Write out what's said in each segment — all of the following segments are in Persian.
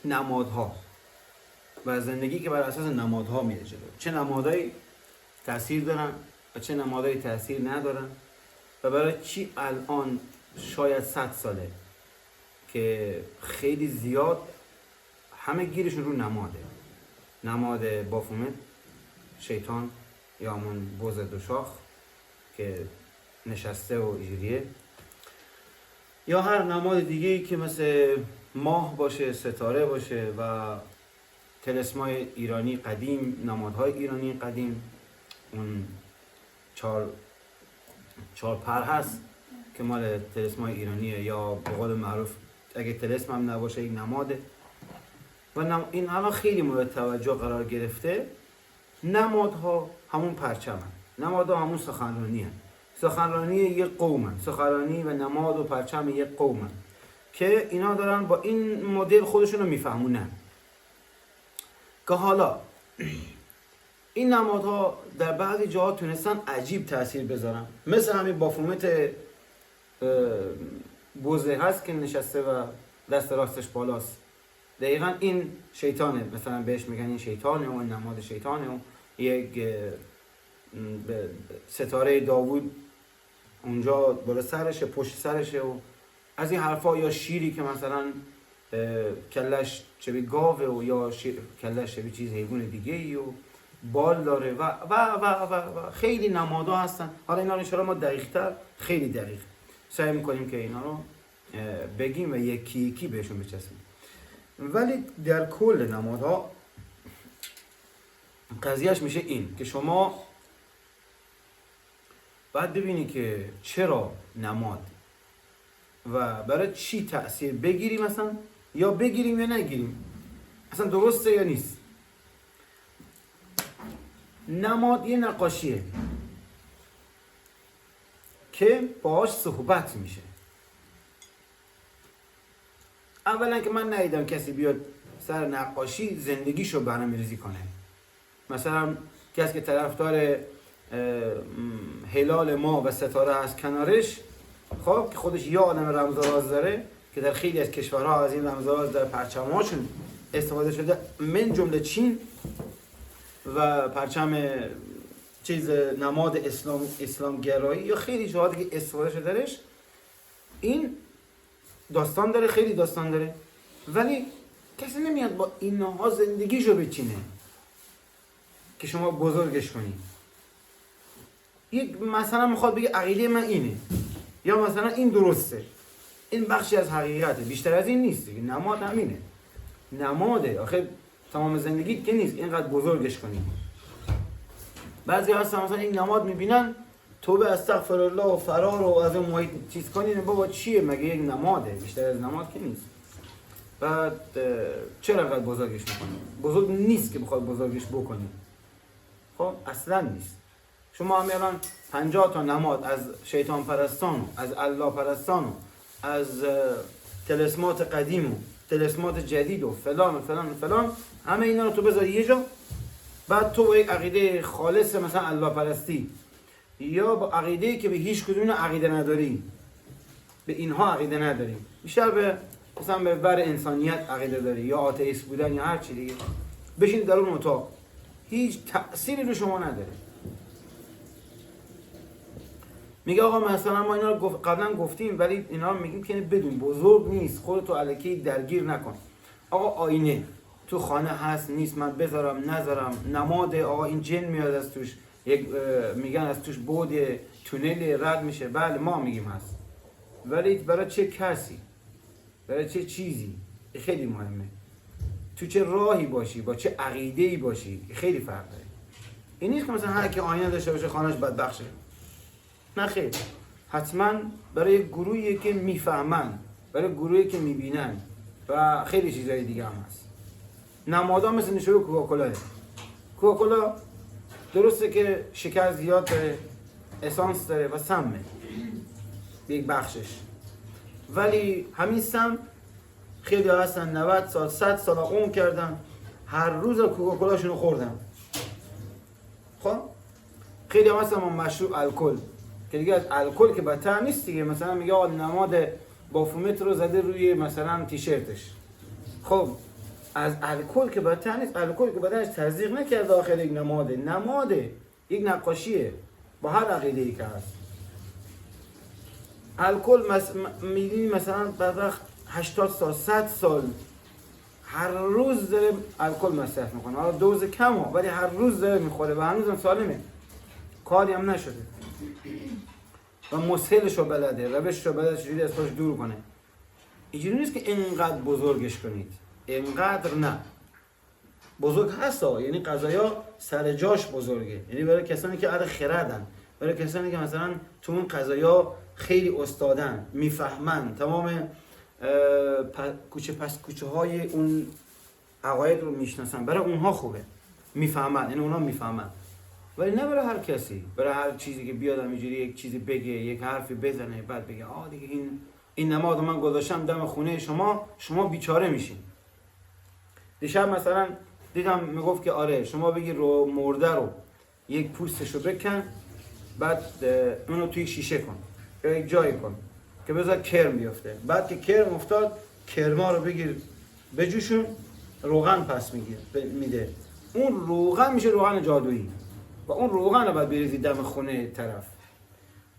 نمادها و زندگی که بر اساس نمادها میره جلو. چه نمادهایی تاثیر دارن و چه نمادهایی تاثیر ندارن و برای چی الان شاید 100 ساله که خیلی زیاد همه گیرشون رو نماده. نماد بافومت، شیطان یا همون بز دو شاخ که نشسته و اینجوریه، یا هر نماد دیگه‌ای که مثل ماه باشه، ستاره باشه و طلسمای ایرانی قدیم، نمادهای ایرانی قدیم، اون چهار پر هست که مال طلسمای ایرانیه، یا به قول معروف اگه طلسم هم نباشه یک نماده و این الان خیلی مورد توجه قرار گرفته. نمادها همون پرچمن، نمادها همون سخنرانی هن. سخنرانی یک قومن، سخنرانی و نماد و پرچم یک قومن که اینا دارن با این مدل خودشون رو میفهمونن. که حالا این نمادها در بعضی جاها تونستن عجیب تاثیر بذارن، مثل همین بافومت بوزه هست که نشسته و دست راستش بالاست. دقیقا این شیطانه، مثلا بهش میگن این شیطانه و این نماد شیطانه و یک ستاره داوود اونجا بالا سرشه، پشت سرشه و از این حرفا، یا شیری که مثلا کلش شبیه گاوه و یا کلش شبیه چیز حیوان دیگه ای و بال داره و خیلی نمادها هستن. حالا اینا رو انشاءالله ما دقیق‌تر، خیلی دقیق سعی میکنیم که اینا رو بگیم و یکی یکی بهشون بچسبیم. ولی در کل نمادها قضیهش میشه این که شما باید ببینی که چرا نماد و برای چی تأثیر بگیریم مثلا، یا بگیریم یا نگیریم، اصلا درسته یا نیست. نماد یه نقاشیه که باهاش صحبت میشه. اولا که من ندیدم کسی بیاد سر نقاشی زندگیشو برنامه‌ریزی کنه. مثلا کسی که طرفدار هلال ماه و ستاره هست کنارش، خب که خودش یه عالم رمزآراز داره که در خیلی از کشورها از این رمزآراز در پرچم‌هاشون استفاده شده، من جمله چین و پرچم چیز نماد اسلام گرایی یا خیلی جاها دیگه استفاده شده درش. این داستان داره، خیلی داستان داره، ولی کسی نمیاد با اینها زندگیشو بچینه که شما بزرگش کنی. یک مثلا میخواد بگه عقیده من اینه، یا مثلا این درسته، این بخشی از حقیقته، بیشتر از این نیست دیگه. نماد همینه، نماده، آخه تمام زندگی که نیست اینقدر بزرگش کنی. بعضی هستن مثلا این نماد میبینن توبه استغفر الله و فرار و از اون محیط چیز کنین، بابا چیه مگه؟ یک نماده، بیشتر از نماد که نیست. بعد چرا انقدر بزرگش میکنی؟ بزرگ نیست که بخواد بزرگش بکنی، خب اصلا نیست. شما هم الان 50 تا نماد از شیطان پرستان و از الله پرستان و از طلسمات قدیم و طلسمات جدید و فلان و فلان و فلان، همه اینا رو تو بذاری یه جا، بعد تو با یک عقیده خالص مثلا الله پرستی یا با عقیده‌ای که به هیچ کدوم عقیده نداری، به اینها عقیده نداری، بیشتر به مثلا به بر انسانیت عقیده داری یا آتئیست بودن یا هر چی دیگه، بشین در اون اتاق، هیچ تأثیری رو شما نداره. میگه آقا مثلا ما اینا رو قبلا گفتیم ولی اینا رو میگیم که بدون بزرگ نیست، خودتو الکی درگیر نکن. آقا آینه تو خانه هست نیست، من بذارم نذارم، نماد آقا این جن میاد از توش، میگن از توش بود تونل رد میشه، بله ما میگیم هست، ولی برای چه کسی، برای چه چیزی، خیلی مهمه. تو چه راهی باشی، با چه عقیده‌ای باشی، خیلی فرق داره. این نیست که مثلا هر کی آینه داشته باشه خانه‌اش بدبخشه، نه خیر، حتما برای گروهی که میفهمن، برای گروهی که میبینن و خیلی چیزای دیگه هم هست. نمادا مثل نشوی کوکاکولا. کوکاکولا درسته که شکر زیاد داره، اسانس داره و سمه یک بخشش، ولی همین سم خیلی هستن 90 سال 100 سال عمر کردن، هر روز کوکاکولاشونو خوردن. خب خیلی هم هستن مشروب الکل که دیگه از الکل که بدتر نیست دیگه، مثلا میگه آقا نماد بافومت رو زده روی مثلا تیشرتش. خب از الکل که بدتر نیست. الکل که بدنش تزریق نکرده داخل یک نماده، یک نقاشیه با هر عقیده‌ای که هست. الکل می‌بینی مثلا بعد وقت 80 سال 100 سال هر روز داره الکل مصرف میکنه، حالا دوز کم ها ولی هر روز داره میخوره و هنوزم سالمه، کاری هم نشده و مسهلش رو بلده، روشش رو بلده چجوری از خودش دور کنه. اینجوری نیست که اینقدر بزرگش کنید، اینقدر نه. بزرگ هستا، یعنی قضایا سر جاش بزرگه، یعنی برای کسانی که خردن، برای کسانی که مثلا تو اون قضایا خیلی استادن، میفهمن، تمام کوچه های اون عقاید رو میشناسن، برای اونها خوبه، میفهمن، یعنی اونها میفهمن. ولی نه برای هر کسی، برای هر چیزی که بیاد اینجوری یک چیزی بگه، یک حرفی بزنه، بعد بگه دیگه این نماد من گذاشتم دم خونه شما بیچاره میشین. دیشب مثلا دیدم میگفت که آره شما بگی رو مرده رو یک پوستشو بکن، بعد اونو توی شیشه کن یا یک جایی کن که بذار کرم بیفته، بعد که کرم افتاد کرما رو بگیر بجوشون، روغن پس میده، اون روغن میشه روغن جادویی و اون روغن رو باید بریزی دم خونه طرف.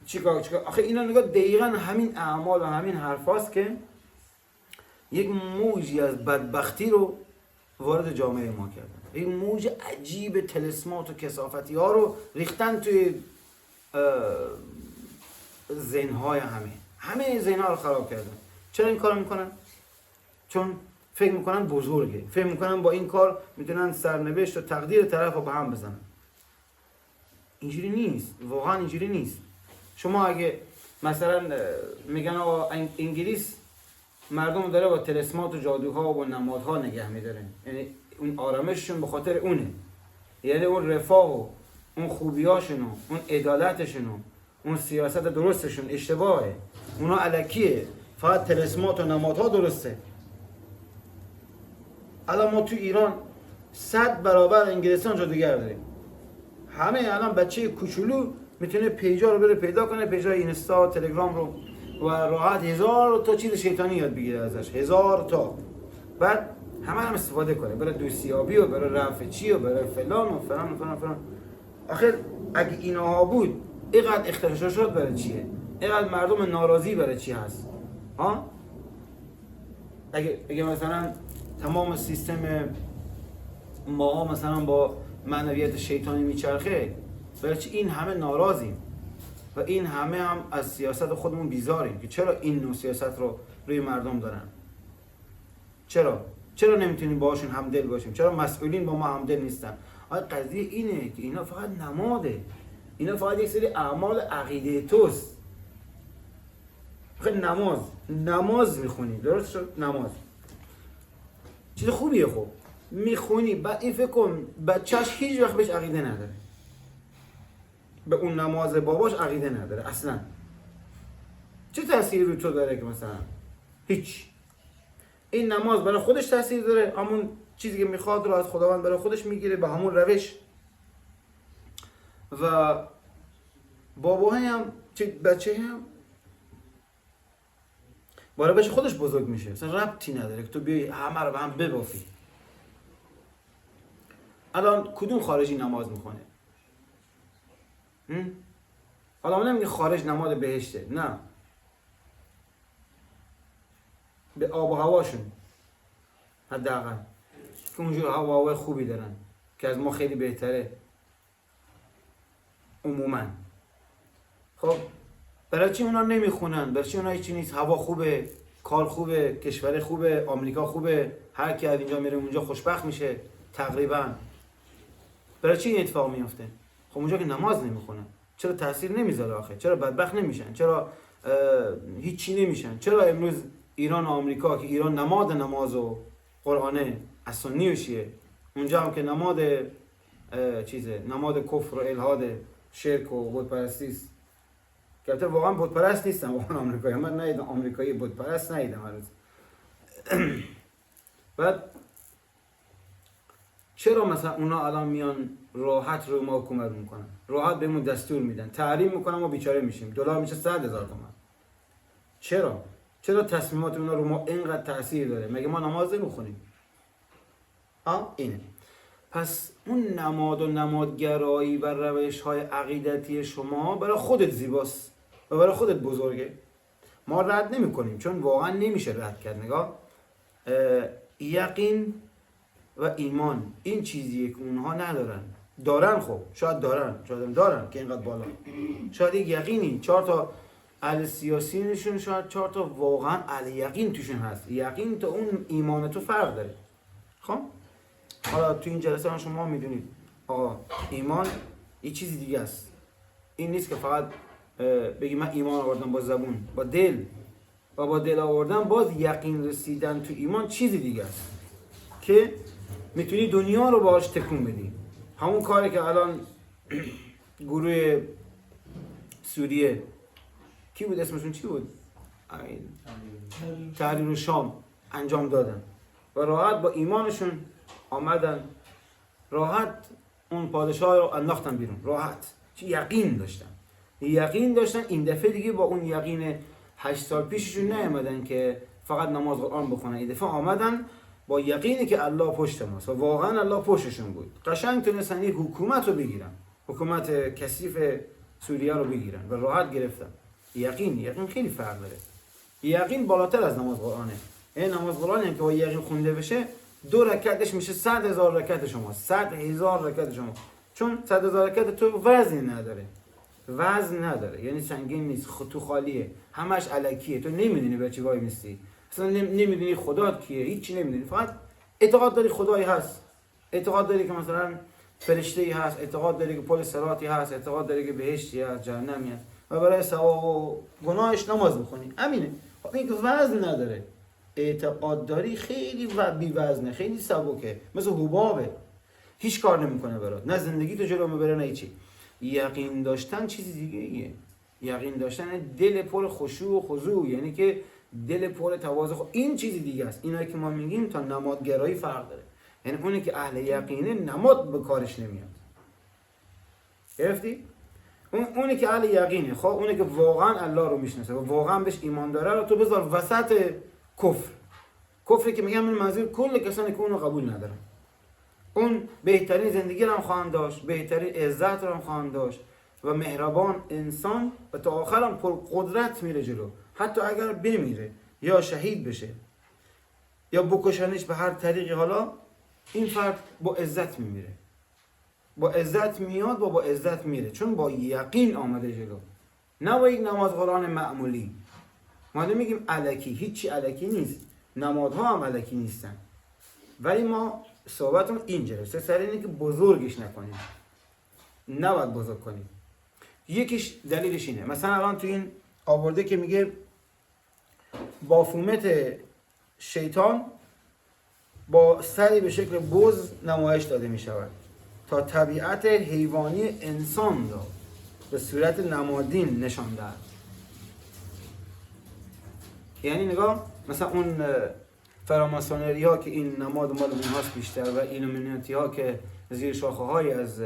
چیکار آخه اینا نگاه دقیقاً همین اعمال و همین حرفاست که یک موجی از بدبختی رو وارد جامعه ما کردن. این موج عجیب طلسمات و کثافتی ها رو ریختن توی ذهن‌های همه ذهن‌ها رو خراب کردن. چرا این کارو میکنن؟ چون فکر میکنن بزرگه، فکر میکنن با این کار میتونن سرنوشت و تقدیر طرف رو به هم بزنن. اینجوری نیست، واقعا اینجوری نیست. شما اگه مثلا میگن آقا انگلیس مردم داره با طلسمات و جادوها و نمادها نگه میداره، یعنی اون آرامششون به خاطر اونه، یعنی اون رفاه و اون خوبیاشون و اون عدالتشون و اون سیاست درستشون اشتباهه، اونا الکیه، فقط طلسمات و نمادها درسته. الان ما تو ایران 100 برابر انگلیسان جادوگر داریم. همه الان بچه کوچولو میتونه پیجا رو بره پیدا کنه، پیجای اینستا، تلگرام رو، و راحت 1000 تا چیز شیطانی یاد بگیره ازش، 1000 تا، بعد همه هم استفاده کنه برای دوستیابی و برای رفع چی و برای فلان و فلان و فلان و فلان. آخر اگه اینها بود اینقدر اختشاشات برای چیه؟ اینقدر مردم ناراضی برای چی هست؟ ها؟ اگه مثلا تمام سیستم ما مثلا با معنویت شیطانی میچرخه، برای چی این همه ناراضیم و این همه هم از سیاست خودمون بیزاریم که چرا این نوع سیاست رو روی مردم دارن؟ چرا نمیتونیم باهاشون همدل باشیم؟ چرا مسئولین با ما همدل نیستن؟ قضیه اینه که اینا فقط نماده، اینا فقط یک سری اعمال عقیده توست. خیلی نماز میخونی، درست شد؟ نماز چیز خوبیه، خوب میخونی، بعد این فکر کن بچهش هیچ وقت بهش عقیده نداره، به اون نماز باباش عقیده نداره اصلا. چه تأثیری رو تو داره که مثلا هیچ؟ این نماز برای خودش تأثیر داره، همون چیزی که میخواد رو از خداوند برای خودش میگیره به همون روش، و باباهی هم بچه هم با روش خودش بزرگ میشه، مثلا ربطی نداره که تو بیای همه رو به هم ببافی. الان کدوم خارجی نماز میخونه؟ حالا من نمیگه خارج نماز بهشته، نه، به آب و هواشون حداقل که اونجور هوای خوبی دارن که از ما خیلی بهتره عموما. خب برای چی اونا نمیخونن؟ برای چی اونا هیچی نیست؟ هوا خوبه، کار خوبه، کشور خوبه، آمریکا خوبه، هر کی از اینجا میره اونجا خوشبخت میشه تقریبا. برای چی این اتفاق میفته؟ خب اونجا که نماز نمیخونن، چرا تاثیر نمیذاره آخه؟ چرا بدبخت نمیشن؟ چرا هیچی نمیشن؟ چرا امروز ایران و آمریکا که ایران نماد نماز و قرآنه از سنی و شیعه، اونجا هم که نماد نماد کفر و الحاد، شرک و بت پرستی است، که البته واقعا بت پرست نیستم واقعا آمریکایی، من ندیدم آمریکایی بت پرست ندیدم هنوز. بعد چرا مثلا اونا الان میان راحت رو ما حکومت میکنن، راحت بهمون دستور میدن، تحریم میکنن، ما بیچاره میشیم، دلار میشه 100,000 تومان. چرا تصمیمات اونا رو ما اینقدر تاثیر داره؟ مگه ما نماز نمیخونیم؟ اینه. پس اون نماد و نمادگرایی و روش های عقیدتی شما برای خودت زیباست و برای خودت بزرگه. ما رد نمی کنیم چون واقعا نمیشه رد کرد. نگاه، یقین و ایمان این چیزیه که اونها ندارن. دارن، خب شاید دارن که اینقدر بالا. شاید یک یقینی 4 تا اهل سیاسی نشون، شاید 4 تا واقعا اهل یقین توشون هست. یقین تا اون ایمان تو فرق داره. خب حالا تو این جلسه هم شما میدونید آقا ایمان یه چیزی دیگه است. این نیست که فقط بگی من ایمان آوردم با زبون، با دل، و با دل آوردن باز یقین رسیدن تو ایمان چیزی دیگه است که میتونی دنیا رو باهاش تکون بدی. همون کاری که الان گروه سوریه کی بود اسمشون چی بود؟ تحریر شام انجام دادن و راحت با ایمانشون آمدن، راحت اون پادشاه رو انداختن بیرون. راحت چه یقین داشتن. این دفعه دیگه با اون یقین 8 سال پیششون نیامدن که فقط نماز قرآن بخونن. این دفعه آمدن با یقینی که الله پشت ماست و واقعا الله پشتشون بود. قشنگ تونستن یک حکومت رو بگیرن، حکومت کثیف سوریه رو بگیرن و راحت گرفتن. یقین خیلی فرق داره. یقین بالاتر از نماز قرآنه. این نماز قرآنی که با یقین خونده بشه 2 رکعتش میشه 100,000 رکعت شما، 100,000 رکعت شما. چون 100,000 رکعت تو وزن نداره، یعنی سنگین نیست، تو خالیه، همش الکیه. تو نمیدونی به چی وای میستی، اصلا نمیدونی خدا کیه، هیچی نمیدونی. فقط اعتقاد داری خدایی هست، اعتقاد داری که مثلا فرشته‌ای هست، اعتقاد داری که پل صراطی هست، اعتقاد داری که بهشتی هست، جهنمی هست و برای ثواب و گناهش نماز میخونی. همینه. خب این که وزن نداره. اعتقاد داری خیلی بی وزنه، خیلی سبکه، مثل حبابه، هیچ کار نمیکنه برات، نه زندگی تو جلو میبره نه هیچی. یقین داشتن چیزی دیگه ایه. یقین داشتن دل پر خشوع و خضوع، یعنی که دل پر تواضع. این چیزی دیگه است. اینایی که ما میگیم تا نمادگرایی فرق داره. یعنی اونی که اهل یقینه نماد به کارش نمیاد. گرفتی؟ اونی که اهل یقینه، خب اونی که واقعا الله رو میشناسه و واقعا بهش ایمان داره رو تو بذار وسط کفری که میگم این منظور کل کسانی که اون رو قبول ندارن. اون بهترین زندگی رو هم خواهند داشت، بهترین عزت رو هم خواهند داشت و مهربان انسان و تا آخر هم پر قدرت میره جلو. حتی اگر بمیره یا شهید بشه یا بکشنش به هر طریقی، حالا این فرد با عزت میمیره، با عزت میاد و با عزت میره، چون با یقین آمده جلو، نه با یک نماز قرآن معمولی. ما نمیگیم الکی، هیچی الکی نیست، نمازها هم الکی نیستن، ولی ما صحبتون این جلسه سر اینه که بزرگش نکنیم، نباید بزرگ کنیم. یکیش دلیلش اینه، مثلا الان تو این آورده که میگه با فومت شیطان با سری به شکل بز نمایش داده می شود تا طبیعت حیوانی انسان را به صورت نمادین نشان دهد. یعنی نگاه، مثلا اون فراماسونری ها که این نماد مال اونهاست بیشتر و ایلومیناتی ها که زیر شاخه های از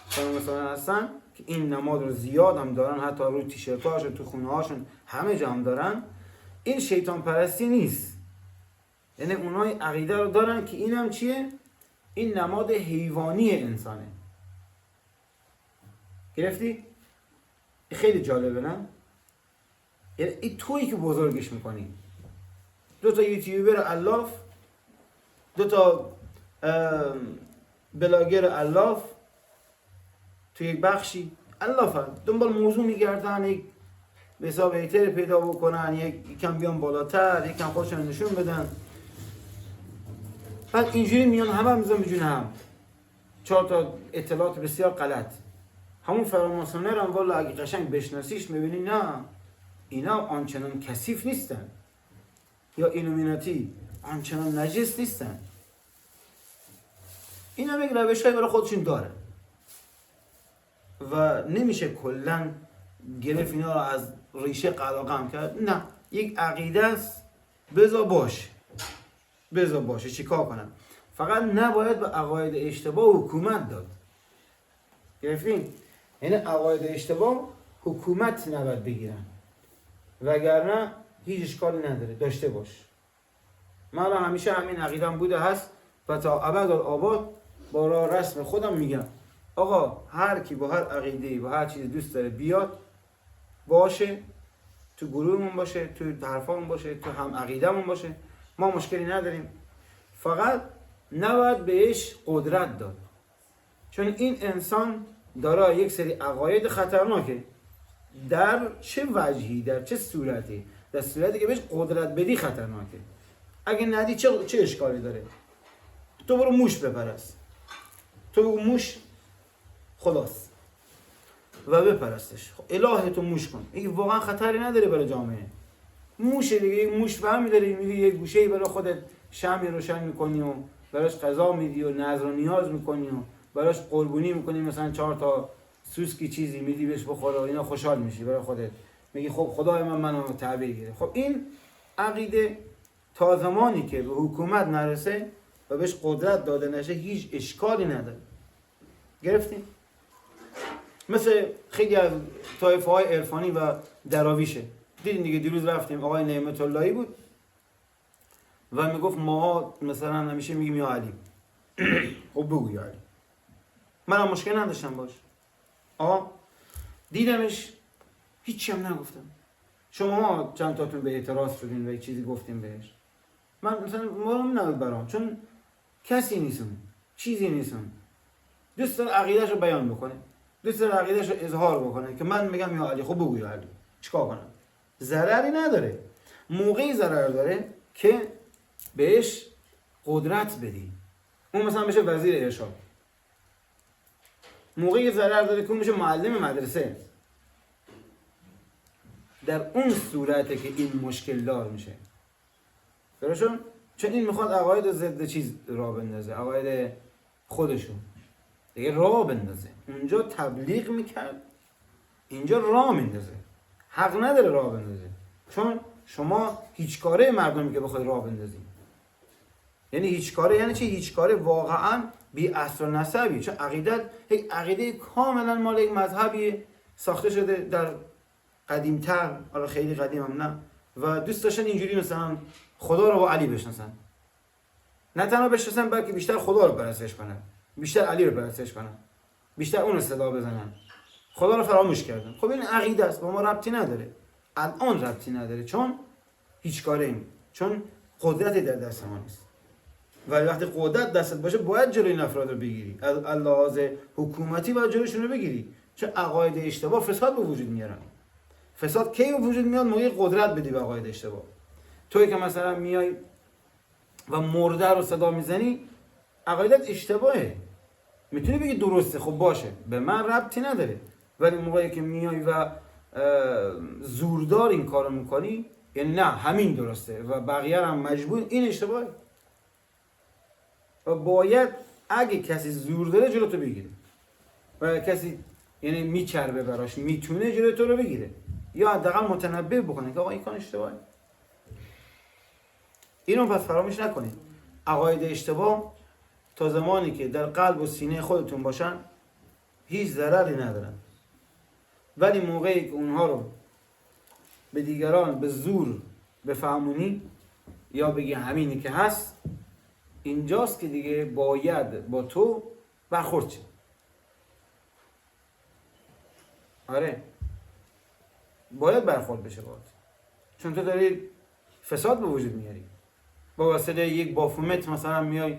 فراماسونری هستن که این نماد رو زیاد هم دارن، حتی روی تیشرت هاشون، تو خونه هاشون، همه جا هم دارن. این شیطان پرستی نیست، یعنی اونهای عقیده رو دارن که این هم چیه؟ این نماد حیوانی انسانه. گرفتی؟ خیلی جالبه نه؟ یعنی این تویی که بزرگش میکنی. 2 یوتیوبر الاف، 2 بلاگر الاف توی یک بخشی الافن، دنبال موضوع میگردن، یک به حساب هیتر پیدا بکنن، یکم بیان بالاتر، یکم خودشون نشون بدن، بعد اینجوری میان همه میزن به جون هم 4 تا اطلاعات بسیار غلط. همون فراماسونر هم والا اگه قشنگ بشناسیش میبینی نه اینا آنچنان کثیف نیستن، یا ایلومیناتی آنچنان نجس نیستن. اینا یک روش‌های برای خودشون داره و نمیشه کلا گرفت اینا رو از ریشه قلقم کرد. نه، یک عقیده است، بذار باشه چیکار کنم. فقط نباید به عقاید اشتباه حکومت داد. گرفتین؟ یعنی عقاید اشتباه حکومت نباید بگیرن، وگرنه هیچ اشکالی نداره، داشته باش. من همیشه همین عقیدم بوده هست و تا ابدالآباد با رسم خودم میگم آقا هر کی با هر عقیده‌ای با هر چیزی دوست داره بیاد باشه، تو گروهمون باشه، تو حرفامون باشه، تو هم عقیده‌مون باشه، ما مشکلی نداریم. فقط نباید بهش قدرت داد، چون این انسان داره یک سری عقاید خطرناکه. در چه وجهی، در چه صورتی؟ در صورتی که بهش قدرت بدی خطرناکه. اگه ندی چه اشکالی داره؟ تو برو موش بپرست، تو بگو موش خداست و بپرستش، اله تو موش کن. این واقعا خطری نداره برای جامعه. موشه دیگه، یک موش فهمی داری، میری یک گوشه‌ای برای خودت شمعی روشن میکنی و براش غذا میدی و نظر و نیاز میکنی و براش قربونی میکنی، مثلا 4 تا سوسکی چیزی میدی بهش بخوره و اینا، خوشحال میشی برای خودت، میگی خب خدای منو تعبیر گیره. خب این عقیده تا زمانی که به حکومت نرسه و بهش قدرت داده نشه هیچ اشکالی نداره. گرفتین؟ مثل خیلی از طایفه های عرفانی و دراویشه. دیدین دیگه، دیروز رفتیم آقای نعمت اللهی بود و میگفت ما مثلا همیشه میگیم یا علی. خب بگو یا علی، منم مشکل نداشتم باش. دیدمش هیچی هم نگفتم. شما چند تاتون به اعتراض شدین و یک چیزی گفتیم بهش، من مثلا مهم نبود برام، چون کسی نیستم، چیزی نیستم. دوست داره عقیده‌ش رو بیان بکنه، دوست داره عقیده‌ش رو اظهار بکنه که من میگم یا علی. خب بگو یا علی، چیکار کنم؟ ضرری نداره. موقعی ضرر داره که بهش قدرت بدی. اون مثلا بشه وزیر ارشاد. موقعی ضرر داره که اون میشه معلم مدرسه. در اون صورته که این مشکل دار میشه. درستون؟ چون این میخواد عقاید ضد چیز راه بندازه، عقاید خودشون دیگه راه بندازه. اونجا تبلیغ میکرد، اینجا راه میندازه. حق نداره راه بندازه، چون شما هیچ کاره مردمی که بخوای راه بندازی. یعنی هیچ کاره یعنی چی؟ هیچ کاره واقعا بی اصل و نسبی. چون عقیدت یک عقیده کاملا مال یک مذهبی ساخته شده در قدیمتر، حالا خیلی قدیم هم نه، و دوست داشتن اینجوری مثلا خدا رو با علی بشناسن. نه تنها بشناسن بلکه بیشتر خدا رو پرستش کنن، بیشتر علی رو پرستش کنن، بیشتر اون رو صدا بزنن. خدا رو فراموش کردن. خب این عقیده است، با ما ربطی نداره. الان ربطی نداره، چون هیچ کاره ایم، چون قدرتی در دست ما نیست. ولی وقتی قدرت دستت باشه باید جلوی این افراد رو بگیری. از لحاظ حکومتی باید جلوشون رو بگیری، چون عقاید اشتباه فساد به وجود میارن. فساد کی به وجود میاد؟ موقع قدرت بدی به عقاید اشتباه. توی که مثلا میای و مرده رو صدا میزنی، عقایدت اشتباهه. میتونی بگی درسته، خب باشه، به من ربطی نداره. ولی موقعی که میای و زوردار این کارو میکنی، یعنی نه همین درسته و بقیه هم مجبور، این اشتباهه. و باید اگه کسی زور داره جلو تو بگیره، و کسی یعنی میچربه براش، میتونه جلو تو رو بگیره، یا حداقل متنبه بکنه که آقا این کار اشتباهه. اینو پس فراموش نکنید. عقاید اشتباه تا زمانی که در قلب و سینه خودتون باشن هیچ ضرری ندارن. ولی موقعی که اونها رو به دیگران به زور بفهمونی یا بگی همینی که هست، اینجاست که دیگه باید با تو برخورد شه. آره، باید برخورد بشه باید، چون تو داری فساد به وجود میاری. با واسطه یک بافومت مثلا میای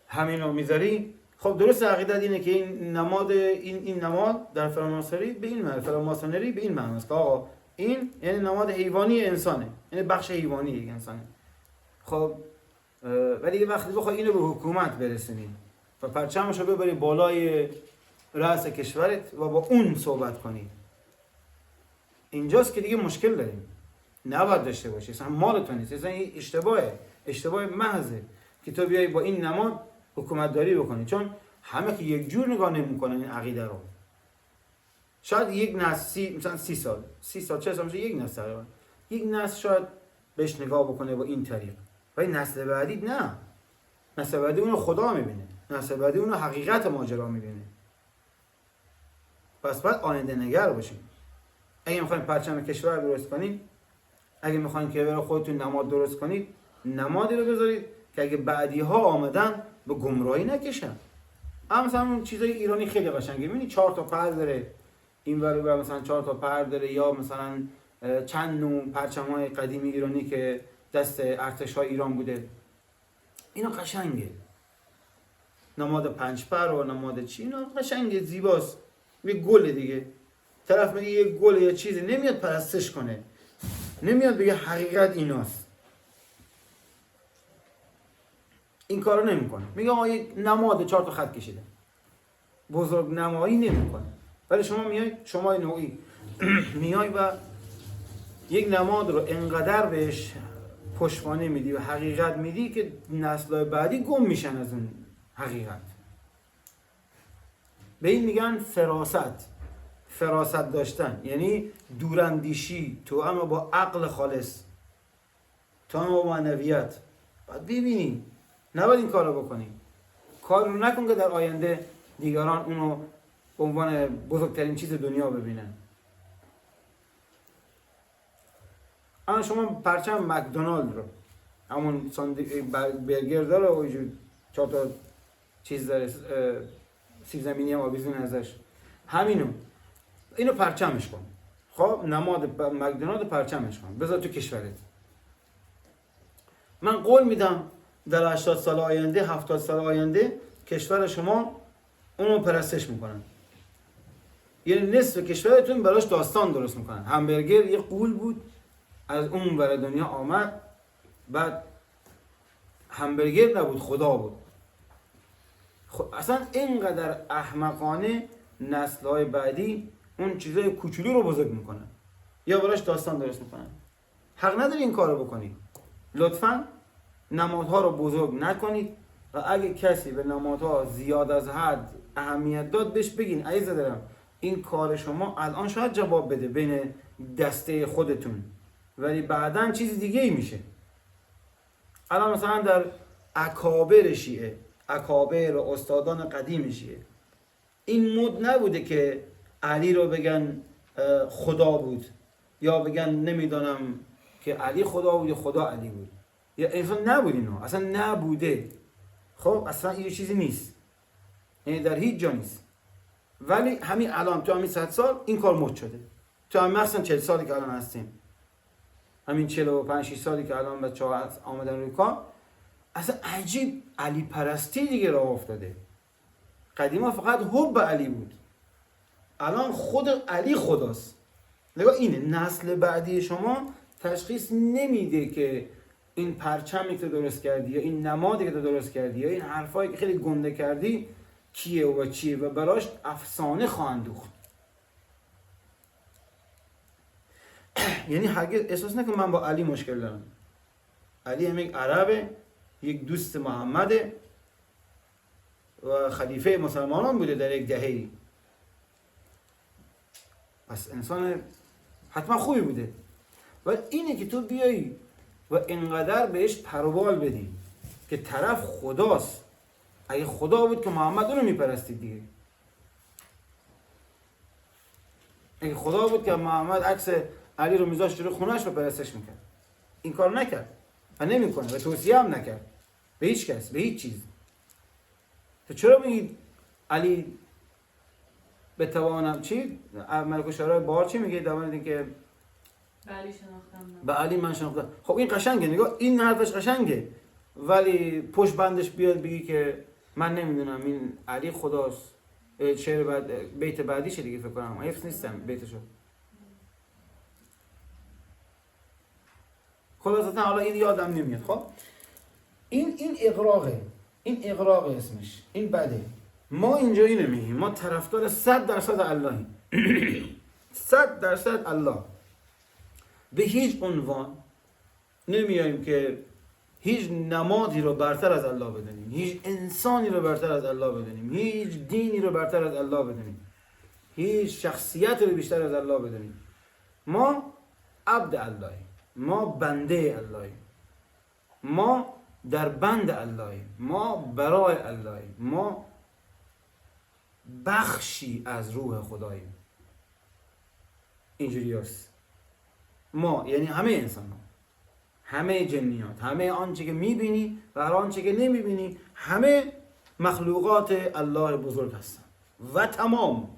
همین رو میذاری. خب درست عقیدت اینه که این نماد این نماد در فراماسونری به این معنی، فراماسونری به این معنی است که آقا این یعنی نماد حیوانی انسانه، یعنی بخش حیوانی یک انسانه. خب ولی یه وقتی بخوای اینو به حکومت برسونی و پرچمش رو ببری بالای رأس کشورت و با اون صحبت کنی، اینجاست که دیگه مشکل داریم. نباید داشته باشی، اصلا مال تو نیست، اصلا این اشتباهه، اشتباه محضه که تو بیای با این نماد حکومت داری بکنی، چون همه که یک جور نگاه نمی‌کنن این عقیده رو. شاید یک نسل مثلا 30 سال 40 سال میشه، یک نسل تقریبا، یک نسل شاید بهش نگاه بکنه با این طریق، ولی نسل بعدی نه. نسل بعدی اونو خدا می‌بینه، نسل بعدی اونو حقیقت ماجرا می‌بینه. پس باید آینده نگر باشیم. اگه می‌خواید پرچم کشور درست کنید، اگه می‌خواید که برای خودتون نماد درست کنید، نمادی رو بذارید که اگه بعدی ها آمدن به گمراهی نکشن. مثلا اون چیزای ایرانی خیلی قشنگه، می‌بینی 4 تا پر داره این ور مثلا 4 تا پر داره، یا مثلا چند نوع پرچم‌های قدیمی ایرانی که دست ارتش‌های ایران بوده. اینا قشنگه، نماد 5 پر و نماد چی، اینا قشنگه، زیباست، یه گل دیگه. طرف میگه یه گل یا چیزی، نمیاد پرستش کنه، نمیاد بگه حقیقت ایناست، این کارو نمیکنه. میگه آقا یک نماد 4 تا خط کشیده، بزرگ نمایی نمیکنه. ولی شما میای، شما نوعی میای و یک نماد رو انقدر بهش پشتوانه میدی و حقیقت میدی که نسل‌های بعدی گم میشن از اون حقیقت. به این میگن فراست داشتن، یعنی دوراندیشی تو اما با عقل خالص، تو اما با معنویت. باید ببینی، نباید این کار رو بکنی. کار رو نکن که در آینده دیگران اونو به عنوان بزرگترین چیز دنیا ببینن. اما شما پرچم مکدونالد رو، همون برگر داره و اینجور 4 تا چیز داره، سیب زمینی هم آویزون ازش، اینو پرچمش کن. خب نماد مکدونالد پرچمش کن، بذار تو کشورت. من قول میدم در 80 سال آینده، 70 سال آینده کشور شما اونو پرستش میکنن. یعنی نصف کشورتون براش داستان درست میکنن. همبرگر یه غول بود، از اون ور دنیا آمد، بعد همبرگر نبود، خدا بود. خب اصلا اینقدر احمقانه نسل‌های بعدی اون چیزای کوچولو رو بزرگ میکنن یا براش داستان درست میکنن. حق نداری این کار رو بکنی. لطفاً نمادها رو بزرگ نکنید و اگه کسی به نمادها زیاد از حد اهمیت داد بهش بگین عزیز دلم این کار شما الان شاید جواب بده بین دسته خودتون، ولی بعداً چیز دیگه ای میشه. الان مثلا در اکابر شیعه، اکابر و استادان قدیم شیعه، این مد نبوده که علی رو بگن خدا بود، یا بگن نمیدانم که علی خدا بود یا خدا علی بود، یا انسان نبود. اینو اصلا نبوده. خب اصلا این چیزی نیست، یعنی در هیچ جا نیست. ولی همین الان تو همین 100 سال این کار مد شده. تو همین مثلا 40 سالی که الان هستیم، همین 45 6 سالی که الان بچه‌ها آمدن روی کار، اصلا عجیب علی پرستی دیگه راه افتاده. قدیما فقط حب علی بود، الان خود علی خداست. نگاه اینه، نسل بعدی شما تشخیص نمیده که این پرچمی که درست کردی یا این نمادی که درست کردی یا این حرفایی که خیلی گنده کردی کیه و چیه، و براش افسانه خواهند دوخت. یعنی هرگز احساس نکن من با علی مشکل دارم. علی هم یک عربه، یک دوست محمده و خلیفه مسلمانان بوده در یک دهه‌ای. پس انسان حتما خوبی بوده. و اینه که تو بیایی و اینقدر بهش پروبال بدی که طرف خداست. اگه خدا بود که محمد اونو میپرستید دیگه. اگه خدا بود که محمد عکس علی رو میذاشت جلوی خونه‌اش رو پرستش میکرد. این کار نکرد و نمیکنه و توصیه هم نکرد به هیچ کس، به هیچ چیز. تو چرا میگید علی بتوانم چی؟ ملک الشعراء بار چی میگه؟ در مورد اینکه به علی شناختم من. به علی من شناختم. خب این قشنگه، نگاه این حرفش قشنگه، ولی پشت بندش بیاد بگی که من نمیدونم این علی خداست. شعر بعد بیت بعدیشه دیگه فکر کنم، حفظ نیستم بیتشو. خلاصتا حالا این یادم نمیاد. خب این اغراقه، این اغراق اسمش، این بده. ما اینجایی نمیگیم، ما طرفدار 100% اللهیم. 100% الله. به هیچ عنوان نمیایم که هیچ نمادی رو برتر از الله بدونیم، هیچ انسانی رو برتر از الله بدونیم، هیچ دینی رو برتر از الله بدونیم، هیچ شخصیت رو بیشتر از الله بدونیم. ما عبد اللهیم، ما بنده اللهیم، ما در بند اللهیم، ما برای اللهیم، ما بخشی از روح خداییم. اینجوری هست. ما یعنی همه انسان ها، همه جنیات، همه آنچه که میبینی و هر آنچه که نمیبینی، همه مخلوقات الله بزرگ هستن و تمام.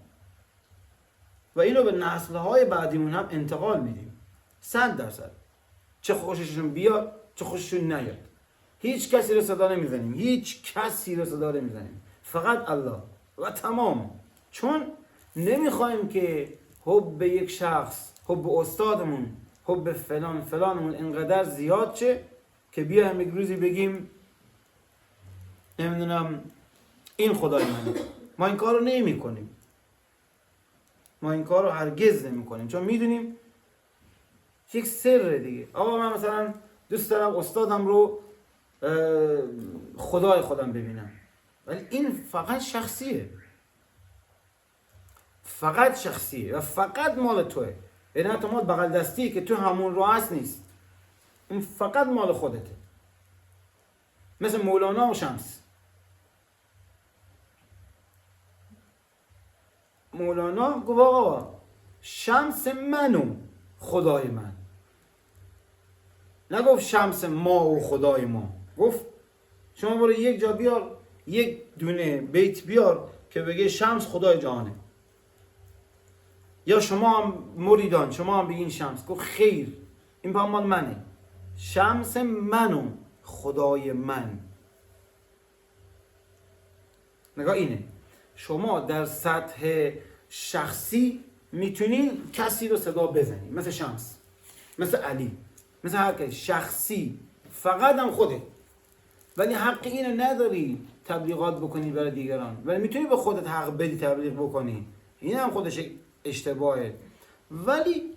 و اینو به نسل‌های بعدیمون هم انتقال میدیم 100%. چه خوششون بیاد چه خوششون نیاد، هیچ کسی رو صدا نمیزنیم، هیچ کسی رو صدا نمیزنیم، فقط الله و تمام. چون نمیخوایم که حب به یک شخص، حب به استادمون، حب به فلانمون اینقدر زیاد شه که بیایم یک روزی بگیم نمیدونم این خدای منه. ما این کار رو نمی کنیم، ما این کار رو هرگز نمی کنیم، چون میدونیم یک سر دیگه. آقا من مثلا دوست دارم استادم رو خدای خودم ببینم، ولی این فقط شخصیه، فقط شخصیه و فقط مال توه. این حتی مال بغل دستی که تو همون رو هست نیست، این فقط مال خودته. مثل مولانا و شمس. مولانا گفت آقا شمس منو خدای من، نگفت شمس ما و خدای ما. گفت شما برو یک جا بیار یک دونه بیت بیار که بگه شمس خدای جهانه، یا شما هم مریدان شما هم بگین شمس. گفت خیر، این با مال منه، شمس منو خدای من. نگاه اینه، شما در سطح شخصی میتونین کسی رو صدا بزنی، مثل شمس، مثل علی، مثل هر کسی شخصی، فقط هم خوده. ولی حق اینو نداری تبلیغات بکنی برای دیگران، ولی میتونی به خودت حق بدی تبلیغ بکنی، این هم خودش اشتباهه، ولی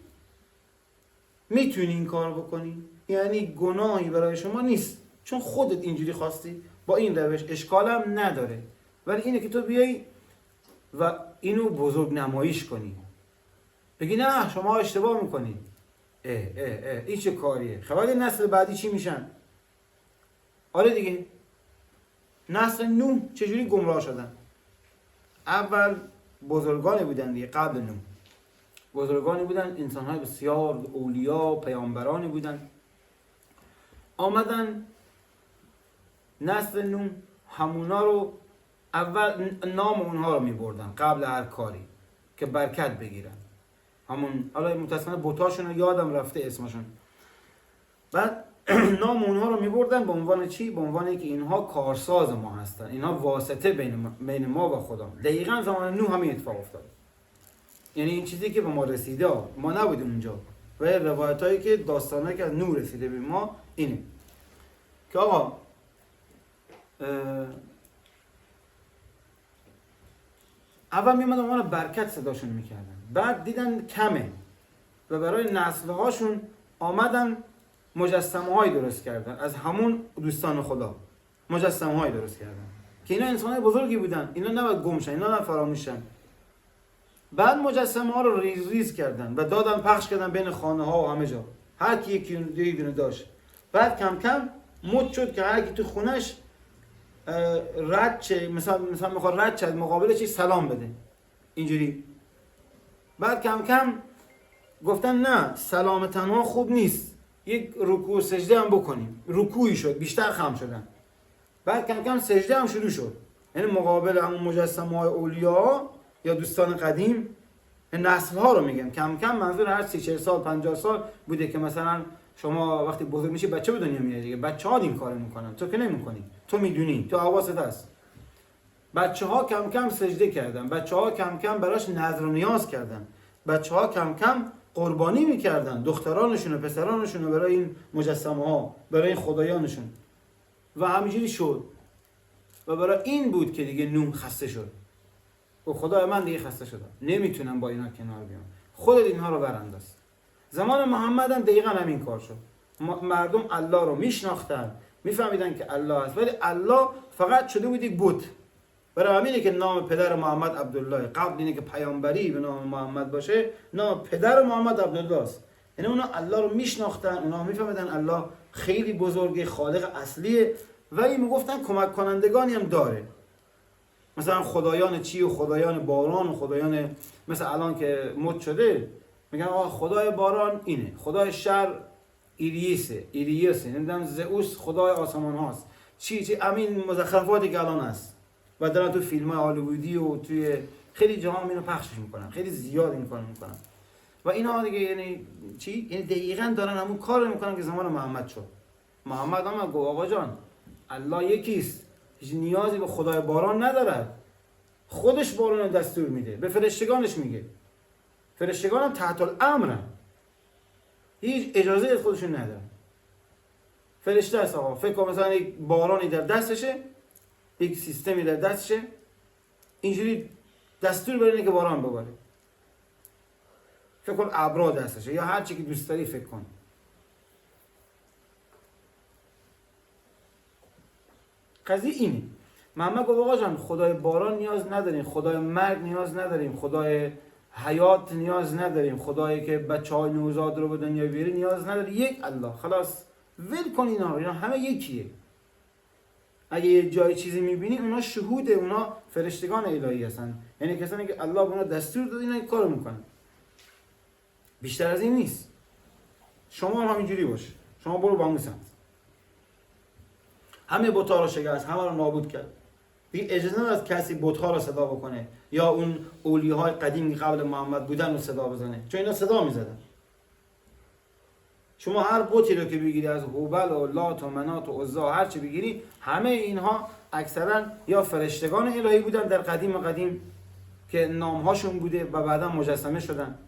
میتونی این کار بکنی. یعنی گناهی برای شما نیست، چون خودت اینجوری خواستی، با این روش اشکال هم نداره. ولی اینه که تو بیایی و اینو بزرگ نمایش کنی، بگی نه شما اشتباه میکنی، این چه کاریه، خبر نسل بعدی چی میشن؟ آره دیگه، نسل نوح چجوری گمراه شدن؟ اول بزرگانی بودن دیگه، قبل نوح بزرگانی بودن، انسان‌های بسیار اولیا، پیامبرانی بودن، آمدن نسل نوح همونا رو اول نام اونها رو میبردن قبل هر کاری که برکت بگیرن. همون حالا متأسفانه بتاشون رو یادم رفته اسمشون. بعد نام اونها رو میبردن به عنوان چی؟ به عنوان اینکه اینها کارساز ما هستن، اینها واسطه بین ما و خدا. دقیقاً زمان نوح همین اتفاق افتاد. یعنی این چیزی که به ما رسیده، ما نبودیم اونجا، و روایتایی که داستانایی که از نوح رسیده به ما اینه که آقا اول میمدن اونها رو برکت صداشون میکردن، بعد دیدن کمه و برای نسلهاشون آمدن مجسمه های درست کردن از همون دوستان خدا. مجسمه های درست کردن که اینا انسان های بزرگی بودن، اینا نباید گم شن، اینا نباید فراموش شن. بعد مجسمه ها رو ریز ریز کردن و دادن پخش کردن بین خانه ها و همه جا، هر کی یکی دونه داشت. بعد کم کم مد شد که هر کی تو خونش رد چه، مثلا میخواد رد چه مقابلش سلام بده اینجوری. بعد کم کم گفتن نه سلام تنها خوب نیست، یک رکوع سجده هم بکنیم. رکوعی شد، بیشتر خم شدن. بعد کم کم سجده هم شروع شد، یعنی مقابل همون مجسمه های اولیا یا دوستان قدیم. نسل ها رو میگم، کم کم منظور هر 30-40 سال 50 سال بوده که مثلا شما وقتی بزرگ میشی بچه به دنیا میاری دیگه. بچه ها این کارو میکنن، تو که نمیکنی، تو میدونی، تو حواست هست. بچه ها کم کم سجده کردن، بچه ها کم کم براش نذر و نیاز کردن، بچه ها کم کم قربانی میکردن دخترانشون و پسرانشون رو برای این مجسمه ها، برای این خدایانشون، و همینجوری شد. و برای این بود که دیگه نوح خسته شد، و خدای من دیگه خسته شدم، نمیتونم با اینا کنار بیام، خودت اینها رو برانداز. زمان محمد هم دقیقا همین کار شد. مردم الله رو میشناختن، میفهمیدن که الله هست، ولی الله فقط شده بود یک بت. برای همینه که نام پدر محمد عبدالله، قبل اینه که پیامبری به نام محمد باشه، نام پدر محمد عبدالله است. یعنی اونا الله رو میشناختن، اونا میفهمیدن الله خیلی بزرگه، خالق اصلیه، ولی میگفتن کمک کنندگانی هم داره، مثلا خدایان چی و خدایان باران و خدایان، مثل الان که مد شده میگن آقا خدای باران اینه، خدای شر ایریسه نمیدونم زئوس خدای آسمان هاست چی همین مزخرفاتی که الان هست و دارن تو فیلم های هالیوودی و توی خیلی جاها اینو پخشش میکنن، خیلی زیاد این کارو میکنن و اینا دیگه یعنی چی؟ یعنی دقیقاً دارن همون کار رو میکنن که زمان محمد شد. محمد هم گفت آقا جان الله یکیست، هیچ نیازی به خدای باران ندارد، خودش باران رو دستور میده، به فرشتگانش میگه، فرشتگان هم تحت الامرن، هیچ اجازه از خودشون ندارن. فرشته است آقا، فکر کن مثلا یک بارانی در دستشه، یک سیستمی در دستشه، اینجوری دستور بده که باران بباره. فکر کن ابرا دستشه یا هر چی که دوست داری فکر کن. قضیه اینه. محمد گفت آقا جان خدای باران نیاز نداریم، خدای مرگ نیاز نداریم، خدای حیات نیاز نداریم، خدایی که بچه‌های نوزاد رو به دنیا بیاره نیاز نداره، یک الله. خلاص ول کن اینا رو، اینا همه یکیه. اگه یه جای چیزی میبینی اونا شهوده، اونا فرشتگان الهی هستن، یعنی کسانی که الله به اونا دستور داده اینا این کارو میکنن. بیشتر از این نیست. شما هم همینجوری باش، شما برو با همون سمت. همه بت‌ها رو شکست، همه رو نابود کرد. دیگه اجازه نداره از کسی بت‌ها رو صدا بکنه یا اون اولیاءهای قدیمی قبل محمد بودن رو صدا بزنه، چون اینا صدا میزدن. شما هر بتی رو که بگیری از هوبل و لات و منات و عزا هر چی بگیری، همه اینها اکثرا یا فرشتگان الهی بودن در قدیم که نامهاشون بوده و بعدا مجسمه شدن،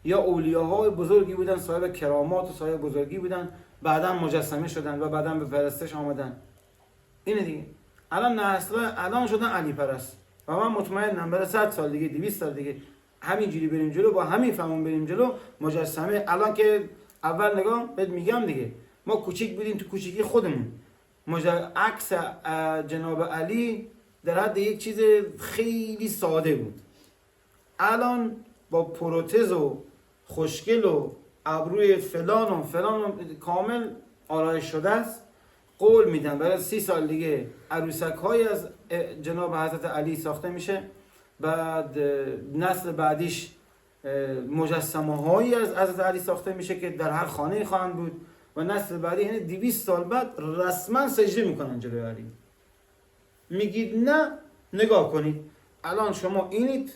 یا اولیاءهای بزرگی بودن صاحب کرامات و صاحب بزرگی بودن بعدا مجسمه شدن و بعدا به پرستش آمدن. اینه دیگه. الان نسل الان شدن علی پرست و من مطمئنم برای 100 سال دیگه 200 سال دیگه همینجوری بریم جلو، با همین فهمون بریم جلو. مجسمه الان که اول نگاه بهت میگم دیگه، ما کوچیک بودیم تو کوچیکی خودمون، عکس جناب علی در حد یک چیز خیلی ساده بود. الان با پروتز و خوشگل و ابروی فلان و کامل آرایش شده است. قول میدم برای 30 سال دیگه عروسک های از جناب حضرت علی ساخته میشه، بعد نسل بعدیش مجسمه هایی از حضرت علی ساخته میشه که در هر خانه خواهند بود و نسل بعدی یعنی 200 سال بعد رسما سجده میکنن جلوی علی. میگید نه، نگاه کنید الان شما اینید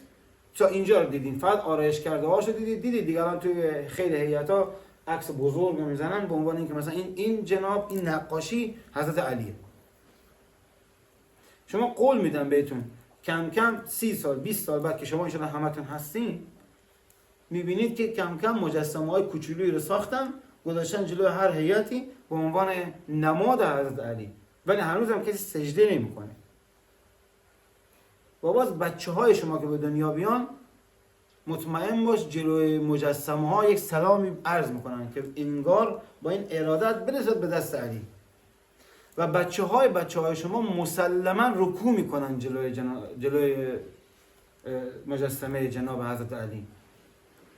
تا اینجا رو دیدین، فقط آرایش کرده هاشو دیدید دیگه. الان توی خیلی هیئت‌ها عکس بزرگ میزنن به عنوان اینکه مثلا این جناب این نقاشی حضرت علیه. شما قول میدم بهتون کم کم 30 سال 20 سال بعد که شما ان شاء الله همتون هستین، میبینید که کم کم مجسمه‌های کوچولویی رو ساختن گذاشتن جلوی هر هیئتی به عنوان نماد حضرت علی، ولی هنوز هم کسی سجده نمیکنه. و باز بچه‌های شما که به دنیا بیان مطمئن باش جلوی مجسمه ها یک سلامی عرض میکنن که انگار با این ارادت برسد به دست علی. و بچه های شما مسلما رکوع میکنن جلوی مجسمه جناب حضرت علی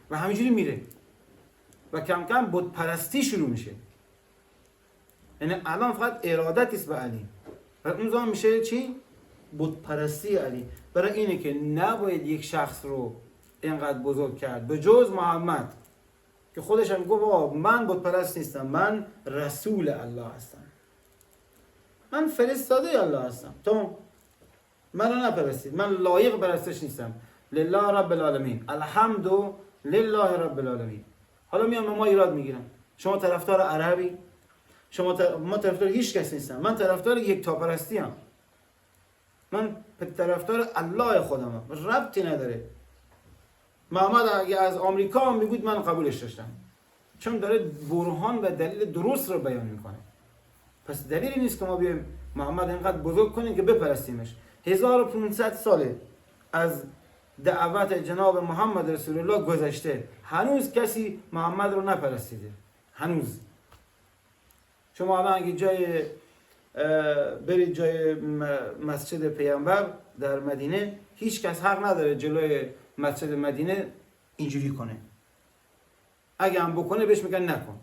و همینجوری میره و کم کم بت پرستی شروع میشه. یعنی الان فقط ارادت است به علی و اون زمان میشه چی؟ بت پرستی علی. برای اینه که نباید یک شخص رو اینقدر بزرگ کرد به جز محمد که خودش هم گفت من بت پرست نیستم، من رسول الله هستم، من فرستاده الله هستم، تو منو نپرستید، من لایق پرستش نیستم. لله رب العالمین، الحمد لله رب العالمین. حالا میام ما ایراد میگیرم، شما طرفدار عربی، ما طرفدار هیچ کس نیستم، من طرفدار یکتاپرستی ام، من طرفدار الله خودم ام، ربطی نداره. محمد اگه از آمریکا هم میگود من قبولش داشتم، چون داره برهان و دلیل درست رو بیان میکنه. پس دلیلی نیست که ما بیایم محمد اینقدر بزرگ کنیم که بپرستیمش. 1500 ساله از دعوت جناب محمد رسول الله گذشته، هنوز کسی محمد رو نپرستیده. هنوز شما الان اگه برید جای مسجد پیامبر در مدینه، هیچ کس حق نداره جلوی مسجد مدینه اینجوری کنه. اگه هم بکنه بهش میگن نکن،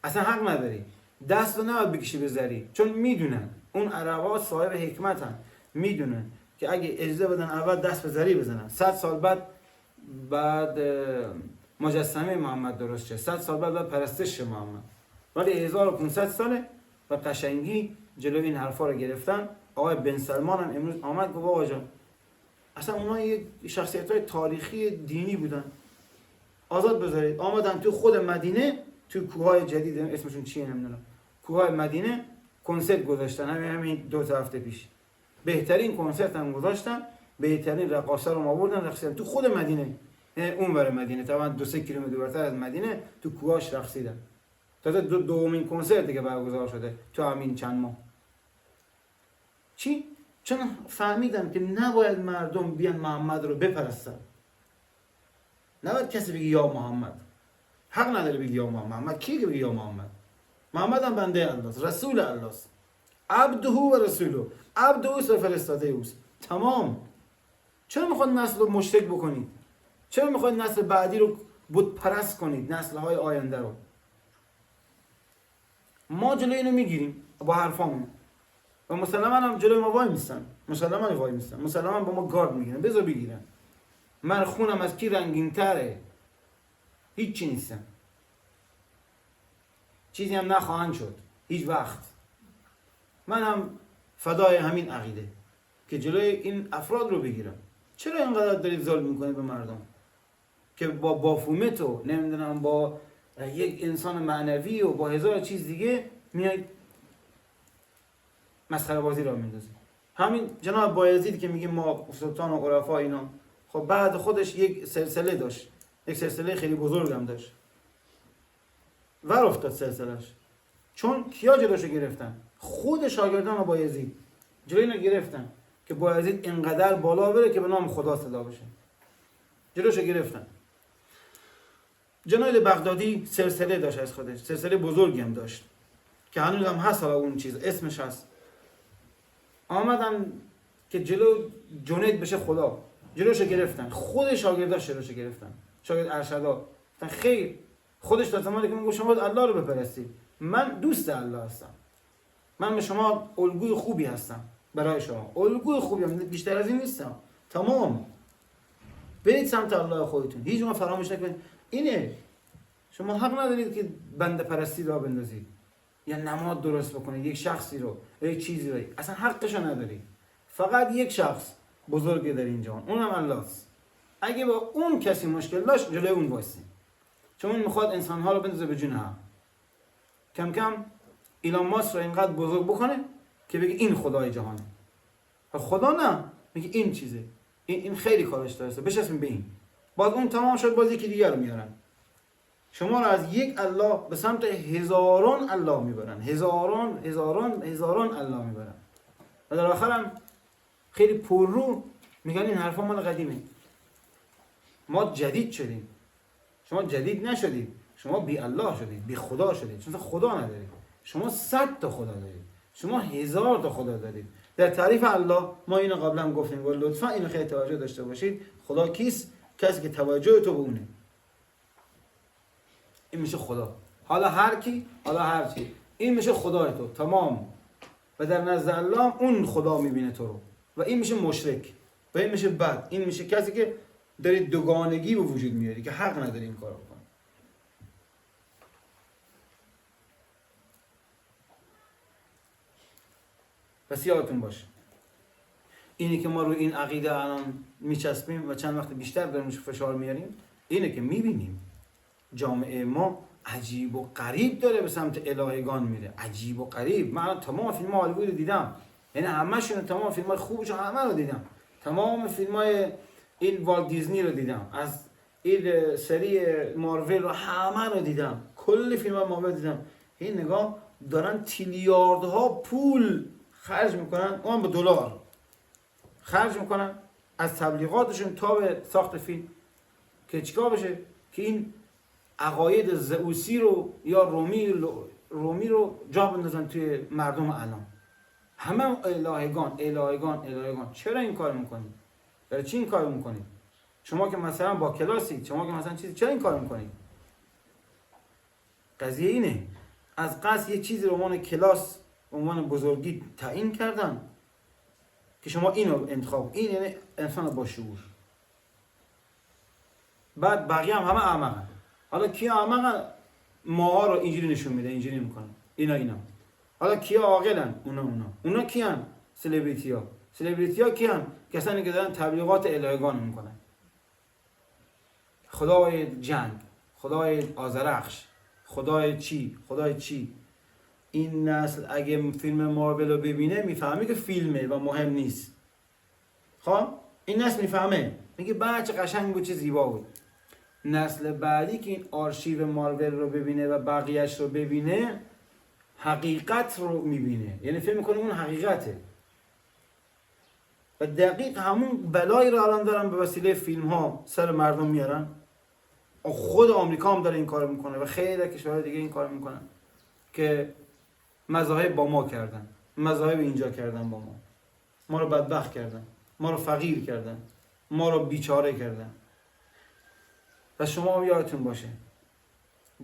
اصلا حق نداری. دست رو نباید بکشی بذاری، چون میدونن اون عربا صاحب حکمتن، میدونن که اگه اجازه بدن اول دست بذاری بزنن، 100 سال بعد مجسمه محمد درست شه، 100 سال بعد پرستش محمد، ولی 1500 ساله و قشنگی جلو این حرفا رو گرفتن. آقای بن سلمان هم امروز آمد گفت آقا جان اصلا اونا یه شخصیت‌های تاریخی دینی بودن، آزاد بذارید. آمدن تو خود مدینه، تو کوههای جدید اسمشون چیه نمیدونم، کوههای مدینه کنسرت گذاشتن. همین 2 هفته پیش بهترین کنسرت هم گذاشتن، بهترین رقاصا رو آوردن رقصیدن تو خود مدینه، اون ور مدینه طبعا 2-3 کیلومتر دورتر از مدینه تو کوهاش رقصیدن. تازه دومین کنسرتی که برگزار شده تو همین چند ماه. چی؟ چون فهمیدن که نباید مردم بیان محمد رو بپرستن. نباید کسی بگه یا محمد، حق نداره بگه یا محمد. کی که بگه یا محمد؟ محمد هم بنده الله است، رسول الله است، عبده و رسوله، عبده اوست و فرستاده اوست. تمام. چرا میخواد نسل رو مشرک بکنید؟ چرا میخواد نسل بعدی رو بت پرست کنید؟ نسل های آینده رو ما جلوی اینو میگیریم با حرفامون و مسلما هم جلوی ما وای میستن، مسلما با ما گارد میگیرن، بذار بگیرن. من خونم از کی رنگین تره؟ هیچی نیستم، چیزی هم نخواهند شد هیچ وقت. من هم فدای همین عقیده که جلوی این افراد رو بگیرم. چرا اینقدر دارید ظلم میکنید به مردم که با بافومت و نمیدونم با یک انسان معنوی و با هزار چیز دیگه میاید مسخره بازی را میندازید؟ همین جناب بایزید که میگیم ما سلطان و عرفا اینا، خب بعد خودش یک سلسله داشت، یک سلسله خیلی بزرگ هم داشت، ور افتاد سلسلهش. چون کیا جلوشو گرفتن؟ خود شاگردان بایزید جلوی اینو گرفتن که بایزید اینقدر بالا بره که به نام خدا صدا بشه. جلوشو گرفتن. جنید بغدادی سلسله داشت از خودش، سلسله بزرگی هم داشت که هنوز هم هست، حالا اون چیز اسمش هست. آمدن که جلو جنید بشه خدا، جلوشو گرفتن. خود شاگرداش جلوشو گرفتن، شاگرد ارشدا. خیر، خودش تا زمانی که میگه شما باید الله رو بپرستید، من دوست الله هستم، من به شما الگوی خوبی هستم، برای شما الگوی خوبی هم، بیشتر از این نیستم. تمام، برید سمت الله خودتون، هیچ ما فراموش نکنید. اینه، شما حق ندارید که بنده پرستی را بندازید یا نماد درست بکنید، یک شخصی رو یک چیزی رو، اصلا حقشو ندارید. فقط یک شخص بزرگه در این جهان، اونم الله است. اگه با اون کسی مشکل داشت جلوی اون وایسید، چون اون میخواد انسان‌ها رو بندازه به جون هم. کم کم ایلان ماسک رو اینقدر بزرگ بکنه که بگه این خدای جهانه. خدا نه، میگه این چیزه، این خیلی کارش داره، بچسبیم به این. بعد اون تمام شد، باز یکی دیگر رو میارن. شما رو از یک الله به سمت هزاران الله میبرن، هزاران الله میبرن. و در آخر هم خیلی پررو میگن این حرفا مال قدیمه. ما جدید شدیم، شما جدید نشدید، شما بی الله شدید، بی خدا شدید، چون خدا ندارید. شما 100 تا خدا دارید، شما 1000 تا خدا دارید. در تعریف الله ما اینو قبلا گفتیم و لطفا اینو خیلی توجه داشته باشید. خدا کیست؟ کسی که توجه تو به اونه، این میشه خدا. حالا هر کی، حالا هر چی، این میشه خدای تو، تمام. و در نزد الله اون خدا میبینه تو رو، و این میشه مشرک و این میشه بد. این میشه کسی که داری دوگانگی به وجود میاری که حق نداری این کارو بکنی. پس یادتون باشه اینی که ما روی این عقیده الان میچسبیم و چند وقت بیشتر داریم فشار میاریم، اینه که میبینیم جامعه ما عجیب و غریب داره به سمت الهگان میره. عجیب و غریب. من تمام فیلم ها هالیوود رو دیدم، یعنی همشون، تمام فیلم های خوبش همه رو دیدم، تمام فیلم های این والت دیزنی رو دیدم، از این سری مارول رو همه رو دیدم، کل فیلم های مارول دیدم. این نگاه دارن تریلیاردها پول خرج میکنن، اون به دلار خرج میکنن از تبلیغاتشون تا به ساخت فیلم که چیکار بشه که این عقاید زئوسی رو یا رومی رو جا بندازن توی مردم الان. همه الهگان. چرا این کار میکنید؟ برای چی این کار میکنید؟ شما که مثلا با کلاسید، شما که مثلا چیزی، چرا این کار میکنید؟ قضیه اینه، از قصد یه چیزی رو عنوان کلاس، عنوان بزرگی تعیین کردن که شما اینو انتخاب، این یعنی انسان با شعور. بعد بقیه هم همه احمقن. حالا کیا احمقن؟ ماها رو اینجوری نشون میده، اینجوری میکنن، اینا. حالا کیا عاقلن؟ اونا کیان؟ سلبریتی ها کیان؟ کسانی که دارن تبلیغات الهگان میکنن، خدای جنگ، خدای آذرخش، خدای چی. این نسل اگه فیلم مارول رو ببینه میفهمه که فیلمه و مهم نیست. خب این نسل میفهمه، میگه چه قشنگ بود، چه زیبا بود. نسل بعدی که این آرشیو مارول رو ببینه و بقیهش رو ببینه، حقیقت رو میبینه، یعنی فکر میکنه اون حقیقته. و دقیق همون بلایی رو الان دارن به وسیله فیلم ها سر مردم میارن. خود آمریکا هم داره این کارو میکنه و خیلی کشورهای دیگه این کارو میکنن که مذاهب با ما کردن، مذاهب اینجا کردن، با ما رو بدبخت کردن، ما رو فقیر کردن، ما رو بیچاره کردن. و شما یادتون باشه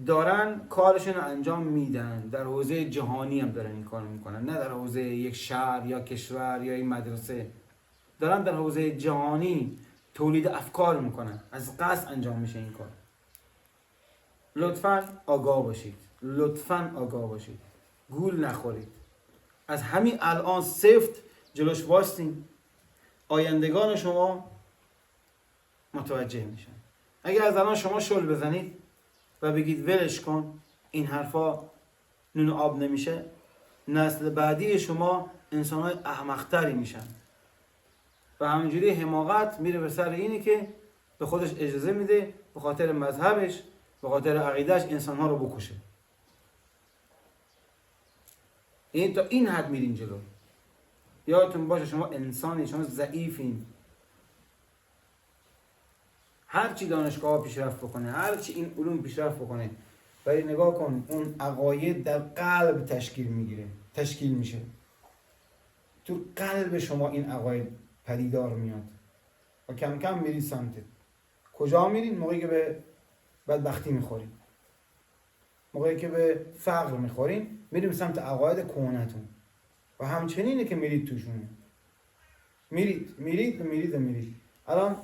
دارن کارشون رو انجام میدن، در حوزه جهانی هم دارن این کار میکنن، نه در حوزه یک شهر یا کشور یا یک مدرسه. دارن در حوزه جهانی تولید افکار میکنن، از قصد انجام میشه این کار. لطفاً آگاه باشید، گول نخورید. از همین الان سفت جلوش وایستین، آیندگان شما متوجه میشن. اگر از الان شما شل بزنید و بگید ولش کن، این حرفا نون آب نمیشه، نسل بعدی شما انسان‌های احمق‌تری میشن و همینجوری حماقت میره به سر اینی که به خودش اجازه میده به خاطر مذهبش، به خاطر عقیدهش انسان‌ها رو بکشه. این تا این حد میرین جلو. یادتون باشه شما انسانی، شما ضعیفین. هرچی دانشگاه پیشرفت بکنه، هرچی این علوم پیشرفت بکنه، ولی نگاه کن اون عقاید در قلب تشکیل میشه. تو قلب شما این عقاید پدیدار میاد و کم کم میرید سمت. کجا میرید؟ موقعی که به بدبختی میخورید، موقعی که به فقر میخورید، میریم سمت عقاید کهنتون و همچنینه که میرید توشون. میرید. الان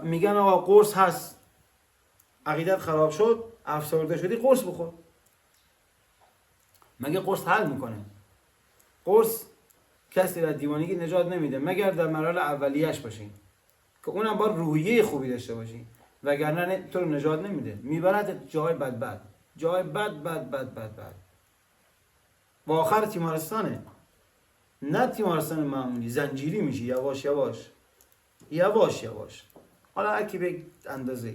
میگن آقا قرص هست، عقیدت خراب شد، افسرده شدی، قرص بخور. مگه قرص حل میکنه؟ قرص کسی را دیوانگی نجات نمیده مگر در مراحل اولیه‌اش باشین که اونم با روحیه خوبی داشته باشین، وگرنه تو رو نجات نمیده، میبرد جای بد و آخر تیمارستانه. نه تیمارستان معمولی، زنجیری میشی یواش. حالا هر کی به اندازه.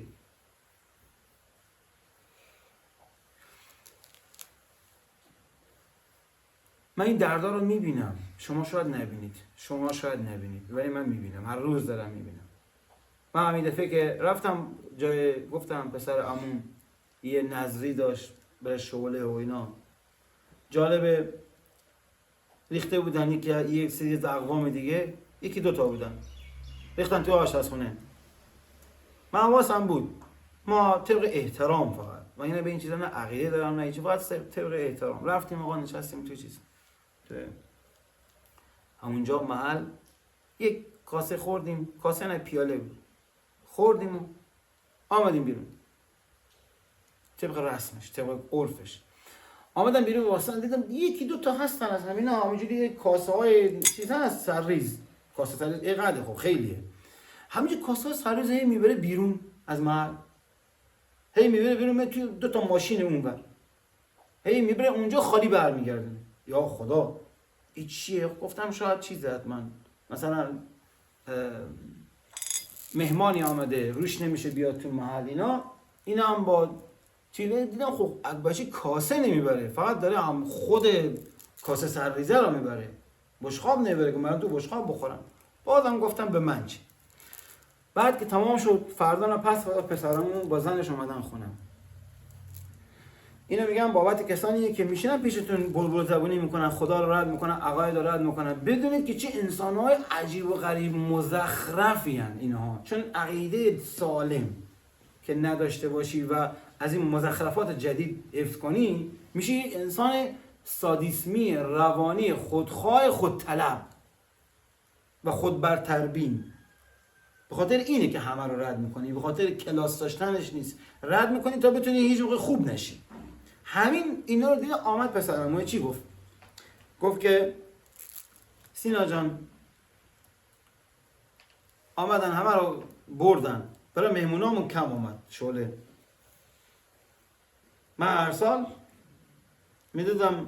من این دردا رو میبینم، شما شاید نبینید، ولی من میبینم، هر روز دارم میبینم. من همین دفعه که رفتم جای، گفتم پسر عموم یه نظری داشت به شغله و اینا، جالبه ریخته بودن یک سری از اقوام دیگه، یکی دوتا بودن ریختن تو آشپزخونه. من حواسم بود ما طبق احترام فقط، و اینا به این چیزا نه عقیده دارم نه هیچ، فقط طبق احترام رفتیم آقا نشستیم توی چیز، تو همونجا محل یک کاسه خوردیم، کاسه نه پیاله بود، خوردیم و آمدیم بیرون طبق رسمش، طبق عرفش. آمدم بیرون واسه دیدم یکی دو تا هستن از همینا، همینجوری کاسه های چیز هست سرریز، کاسه سرریز اینقدر خب خیلیه، همینجوری کاسه های سرریز هی میبره بیرون از محل، هی میبره بیرون توی دو تا ماشین اونور، هی میبره اونجا خالی برمیگردونه. یا خدا این چیه؟ گفتم شاید چیزه، حتما مثلا مهمانی آمده روش نمیشه بیاد تو محل، اینا هم با چیله. دیدم خب اکباشی کاسه نمیبره، فقط داره هم خود کاسه سرریزه رو میبره، بشقاب نمیبره که من تو بشقاب بخورم. بازم گفتم به من چی. بعد که تمام شد فردا پس پسرمون با زنش اومدن خونم. اینو میگم بابت کسانی که میشینن پیشتون بلبل زبونی میکنن، خدا رو رد میکنن، عقاید رو رد میکنن، بدونید که چه انسانهای عجیب و غریب مزخرفی ان اینها. چون عقیده سالم که نداشته باشی و از این مزخرفات جدید حفظ کنی، میشی انسان سادیسمی روانی، خودخواه، خودطلب و خودبرتربین. به خاطر اینه که همه رو رد میکنی، به خاطر کلاس داشتنش نیست. رد میکنی تا بتونی هیچ موقع خوب نشی. همین اینا رو دیگه آمد پسرم چی گفت؟ گفت که سینا جان آمدن همه رو بردن، برای مهمونامون کم آمد شعله. من هر سال میدادم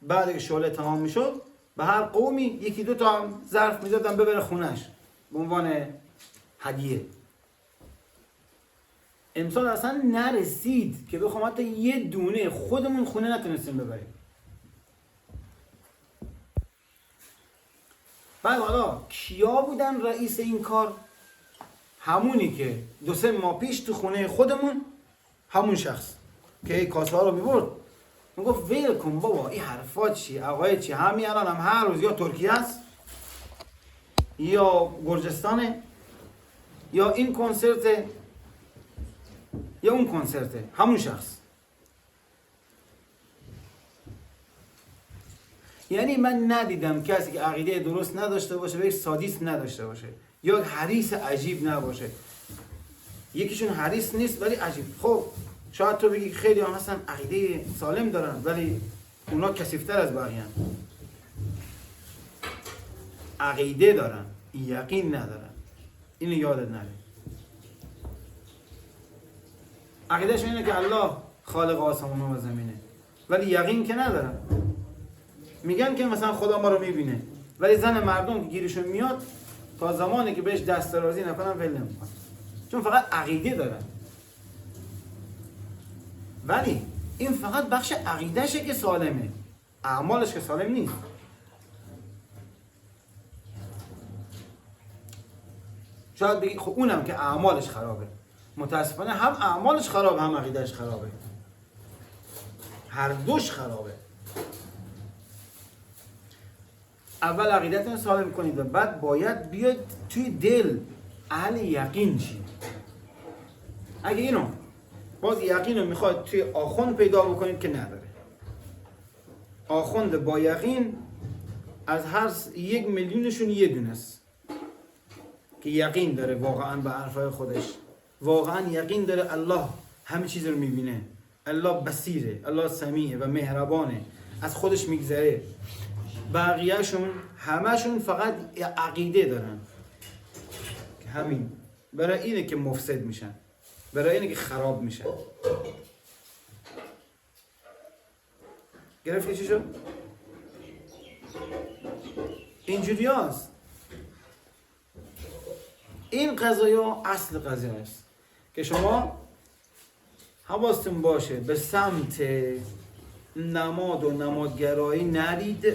بعد که شعله تمام میشد به هر قومی یکی دو تا ظرف میدادم ببره خونش به عنوان هدیه. امسال اصلا نرسید که بخوام حتی یه دونه خودمون خونه نتونستیم ببریم. بعد حالا کیا بودن رئیس این کار؟ همونی که 2-3 ماه پیش تو خونه خودمون همون شخص که کاسه ها رو میبرد میگفت ویل کن بابا این حرفات چی؟ عقاید چی؟ همین الان هم هر روز یا ترکیه است یا گرجستانه یا این کنسرت یا اون کنسرته، همون شخص. یعنی من ندیدم کسی که عقیده درست نداشته باشه و یک سادیسم نداشته باشه یا حریص عجیب نباشه. یکیشون حریص نیست ولی عجیب. خب شاید تو بگی خیلی هم هستن عقیده سالم دارن ولی اونا کثیف‌تر از بقیه هستن. عقیده دارن، یقین ندارن. اینو یادت نره. عقیدهشون اینه که الله خالق آسمان و زمینه ولی یقین که ندارن. میگن که مثلا خدا ما رو میبینه ولی زن مردم که گیرشون میاد تا زمانی که بهش دست درازی نکنن ول نمیکنن، چون فقط عقیده دارن. ولی این فقط بخش عقیدهشه که سالمه، اعمالش که سالم نیست. شاید بگی خب اونم که اعمالش خرابه. متاسفانه هم اعمالش خرابه هم عقیدهش خرابه، هر دوش خرابه. اول عقیدتون سالم کنید و بعد باید بیاید توی دل اهل یقین شید. اگه اینو باز یقین رو میخواد توی آخوند پیدا بکنید که نداره. آخوند با یقین از هر 1 میلیونشون یه دونه است که یقین داره واقعا به حرفای خودش، واقعا یقین داره الله همه چیز رو میبینه، الله بصیره، الله سمیعه و مهربانه، از خودش میگذره. بقیهشون همشون فقط عقیده دارن. همین برای اینه که مفسد میشن، برای اینه که خراب میشن. گرفتی چی شد؟ اینجوری هست. این قضایه اصل قضیه است که شما حواستون باشه به سمت نماد و نمادگرایی نرید،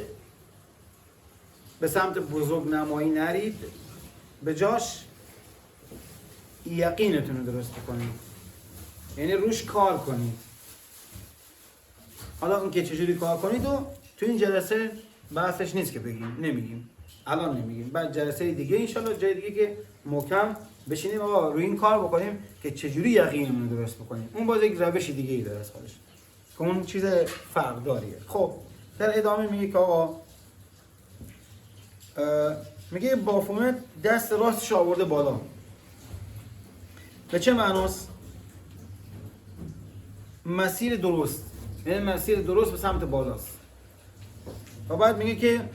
به سمت بزرگ نمایی نرید، به جاش یقینتون رو درست کنید، یعنی روش کار کنید. حالا اون که چجوری کار کنید و تو این جلسه بحثش نیست که بگیم، نمیگیم، الان نمیگیم، بعد جلسه دیگه انشالله جای دیگه که محکم بشینیم آقا روی این کار بکنیم که چجوری یقینمون رو درست بکنیم. اون باز یک روش دیگه ای داره از خودش که اون چیز فرق داریه. خب در ادامه میگه که آقا میگه بافومت دست راستش آورده بالا. به چه معناست؟ مسیر درست، یعنی مسیر درست به سمت بالاست. و بعد میگه که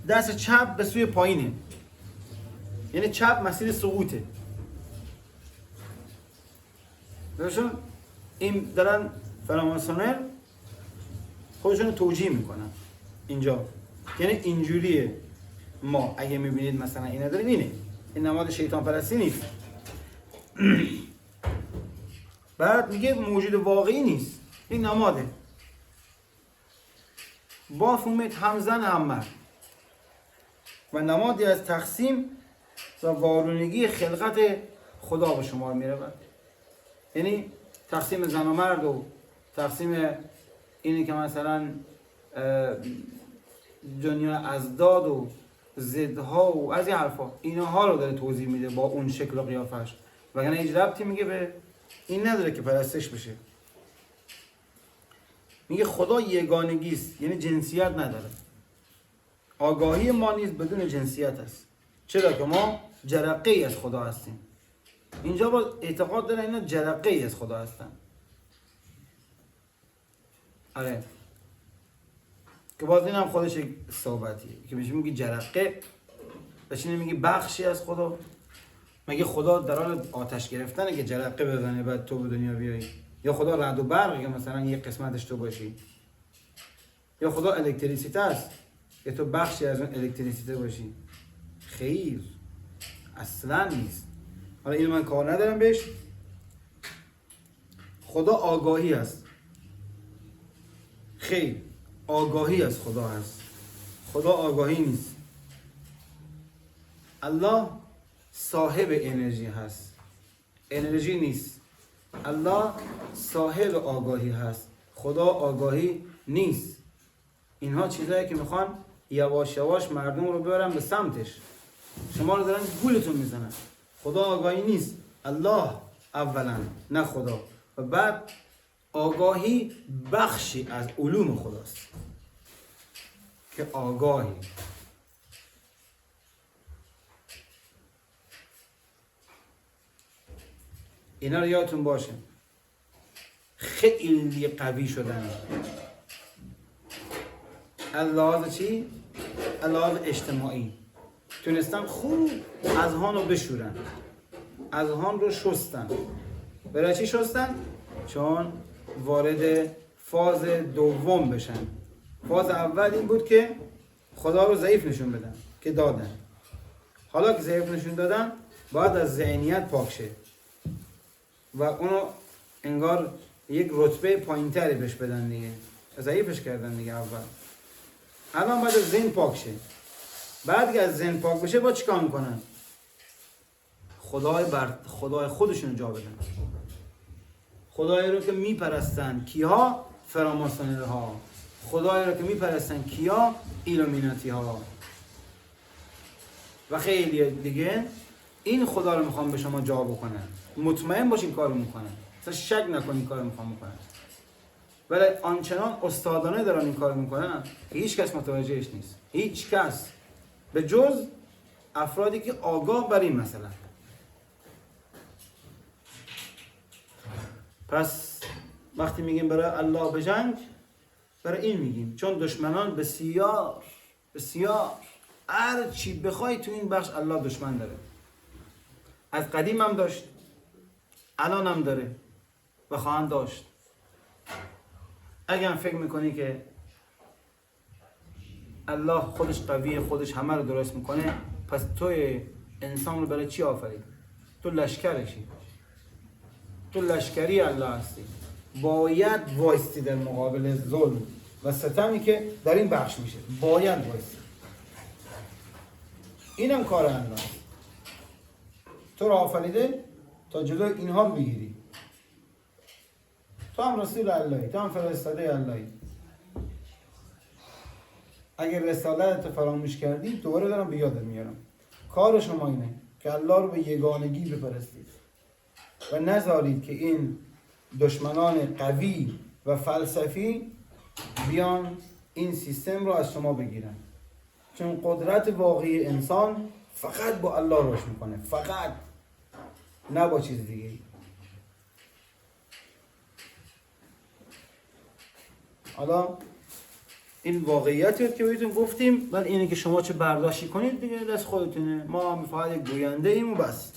دست چپ به سوی پایینه، یعنی چپ مسیر سقوطه. درستون این دارن فراماسونر خودشون توجیه میکنن اینجا، یعنی اینجوریه. ما اگه میبینید مثلا اینا داریم اینه، این نماد شیطان پرستی نیست. بعد میگه موجود واقعی نیست، این نماده. بافومت هم زن هم مرد و نمادی از تقسیم و وارونگی خلقت خدا به شما میرود. یعنی تقسیم زن و مرد و تقسیم اینی که مثلا دنیا ازداد و ضدها و از این حرفا، اینها رو داره توضیح میده با اون شکل و قیافش، وگرنه هیچ ربطی میگه به این نداره که پرستش بشه. میگه خدا یگانگی است، یعنی جنسیت نداره. آگاهی ما نیز بدون جنسیت است، چرا که ما جرقه ای از خدا هستیم. اینجا با اعتقاد دارن اینا جرقه ای از خدا هستن. آره که باز این هم خودش یک صحبتیه که بهش میگی جرقه، بهش نمیگی بخشی از خدا. مگه خدا در حال آتش گرفتنه که جرقه بزنه بعد تو به دنیا بیایی؟ یا خدا رعد و برقه که مثلا یک قسمتش تو باشی؟ یا خدا الکتریسیته است که تو بخشی از اون الکتریسیته باشی؟ خیر، اصلا نیست. حالا اینو من کار ندارم بهش. خدا آگاهی است. خیر، آگاهی از خدا هست. خدا آگاهی نیست. الله صاحب انرژی هست، انرژی نیست. الله صاحب آگاهی هست، خدا آگاهی نیست. اینها چیزایی که میخوان یواش یواش مردم رو ببرن به سمتش. شما رو دارن گولتون میزنن. خدا آگاهی نیست، الله اولا، نه خدا. و بعد آگاهی بخشی از علوم خداست که آگاهی. اینا رو یادتون باشه. خیلی قوی شدن. لحاظ چی؟ لحاظ اجتماعی. تونستن خوب اذهان رو بشورن. اذهان رو شستن. برای چی شستن؟ چون وارد فاز دوم بشن. فاز اول این بود که خدا رو ضعیف نشون بدن که دادن. حالا که ضعیف نشون دادن باید از ذهنیت پاک شه و اونو انگار یک رتبه پایین‌تری بهش بدن دیگه. ضعیفش کردن دیگه اول. الان باید از ذهن پاک شه. بعد که از ذهن پاک بشه با چیکار میکنن؟ خدای خودشون جا بدن. خدایی رو که میپرستن کیها؟ فراماسونری ها. خدایی رو که میپرستن کیا؟ ایلومیناتی ها. و خیلی دیگه این خدا رو میخوام به شما جا بکنن. مطمئن باشین کارو میکنن. اصلا شک نکنین کارو میخوام بکنن. ولی آنچنان استادانه دارن این کارو میکنن هیچ کس متوجهش نیست. هیچ کس به جز افرادی که آگاه بر این مثلا. پس وقتی میگیم برای الله بجنگ، برای این میگیم چون دشمنان بسیار هر چی بخوای تو این بخش الله دشمن داره. از قدیم هم داشت، الان هم داره و خواهند داشت. اگر فکر میکنی که الله خودش قویه، خودش همه رو درست میکنه، پس توی انسان رو برای چی آفرید؟ تو لشکرشی، تو لشکری الله هستی. باید وایستی در مقابل ظلم و ستمی که در این بخش میشه. باید وایستی. اینم کار الله است. تو رو آفریده تا جلوی اینها بگیری. تو هم رسول اللهی، تو هم فرستاده اللهی. اگر رسالت فراموش کردی دوباره دارم به یادت میارم. کار شما اینه که الله رو به یگانگی بپرستید و نذارید که این دشمنان قوی و فلسفی بیان این سیستم رو از شما بگیرن. چون قدرت واقعی انسان فقط با الله رشد میکنه، فقط، نه با چیز دیگه. حالا این واقعیتی که بهتون گفتیم، ولی اینه که شما چه برداشتی کنید دیگه دست خودتونه. ما فقط گوینده ایم و بس.